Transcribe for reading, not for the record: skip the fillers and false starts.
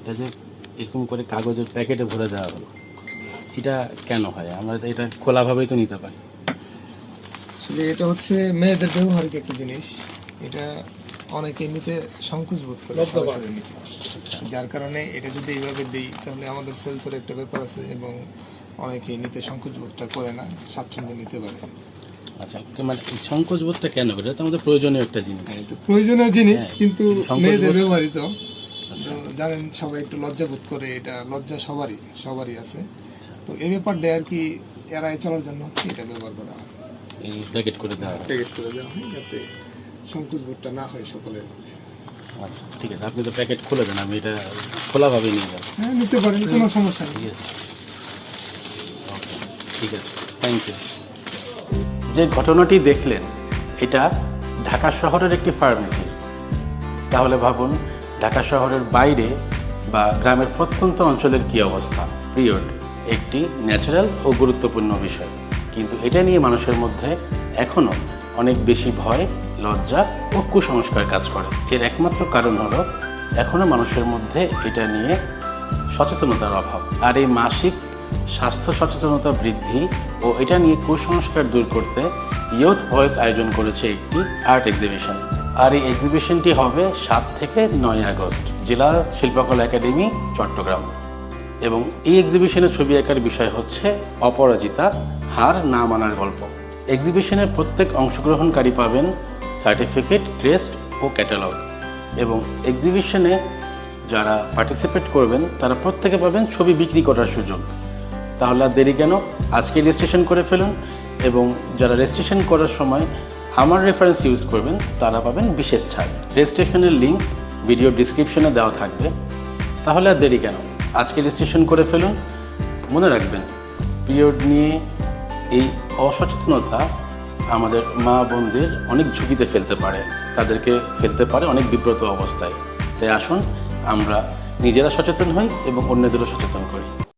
এটা যে এরকম করে কাগজের প্যাকেটে ভরে দেওয়া হলো, এটা কেন হয়? আমরা এটা খোলাভাবেই তো নিতে পারি। আসলে এটা হচ্ছে মেয়েদের ব্যবহারিক একটা জিনিস। এটা অনেকে নিতে সংকোচ বোধ করে সরাসরি নিতে। যার কারণে এটা যদি এইভাবে দিই তাহলে আমাদের সেলসের একটা ব্যাপার আছে এবং অনেকে নিতে সংকোচ বোধটা করে না, স্বাচ্ছন্দ্যে নিতে পারে। আচ্ছা, মানে এই সংকোচ বোধটা কেন করে? এটা তো আমাদের প্রয়োজনীয় একটা জিনিস। এটা প্রয়োজনীয় জিনিস, কিন্তু সংকোচ মেয়েদের বোধ- ব্যবহৃত তো জানেন সবাই একটু লজ্জা বোধ করে, এটা লজ্জা সবারই আছে। তো এই ব্যাপারটা আর কি এড়ায় চলার জন্য হচ্ছে এটা ব্যবহার করা হয়, এই প্যাকেট করে দেওয়া হয়। প্যাকেট করে দেওয়া হয় যাতে সংকোচ বোধটা না হয় সকলের মধ্যে। আচ্ছা, ঠিক আছে, আপনি তো প্যাকেট খুলে দেন, আমি এটা খোলাভাবেই নিয়ে যাবো। হ্যাঁ, নিতে পারেন, কোনো সমস্যা নেই। ঠিক আছে, ঠিক আছে, থ্যাংক ইউ। যে ঘটনাটি দেখলেন এটা ঢাকা শহরের একটি ফার্মেসি। তাহলে ভাবুন ঢাকা শহরের বাইরে বা গ্রামের প্রত্যন্ত অঞ্চলের কী অবস্থা। পিরিয়ড একটি ন্যাচারাল ও গুরুত্বপূর্ণ বিষয়, কিন্তু এটা নিয়ে মানুষের মধ্যে এখনও অনেক বেশি ভয়, লজ্জা ও কুসংস্কার কাজ করে। এর একমাত্র কারণ হলো এখনও মানুষের মধ্যে এটা নিয়ে সচেতনতার অভাব। আর এই মাসিক স্বাস্থ্য সচেতনতা বৃদ্ধি ও এটা নিয়ে কুসংস্কার দূর করতে ইয়ুথ ভয়েস আয়োজন করেছে একটি আর্ট এক্সিবিশন। আর এই এক্সিবিশনটি হবে 7 থেকে 9 আগস্ট জেলা শিল্পকলা একাডেমি, চট্টগ্রাম। এবং এই এক্সিবিশনের ছবি আঁকার বিষয় হচ্ছে অপরাজিতা, হার না মানার গল্প। এক্সিবিশনের প্রত্যেক অংশগ্রহণকারী পাবেন সার্টিফিকেট, ক্রেস্ট ও ক্যাটালগ। এবং এক্সিবিশনে যারা পার্টিসিপেট করবেন তারা প্রত্যেকে পাবেন ছবি বিক্রি করার সুযোগ। তাহলে আর দেরি কেন, আজকে রেজিস্ট্রেশন করে ফেলুন। এবং যারা রেজিস্ট্রেশন করার সময় আমার রেফারেন্স ইউজ করবেন তারা পাবেন বিশেষ ছাড়। রেজিস্ট্রেশনের লিঙ্ক ভিডিও ডিসক্রিপশনে দেওয়া থাকবে। তাহলে আর দেরি কেন, আজকে রেজিস্ট্রেশন করে ফেলুন। মনে রাখবেন, পিরিয়ড নিয়ে এই অসচেতনতা আমাদের মা বোনদের অনেক ঝুঁকিতে ফেলতে পারে, তাদেরকে ফেলতে পারে অনেক বিব্রত অবস্থায়। তাই আসুন আমরা নিজেরা সচেতন হই এবং অন্যদেরও সচেতন করি।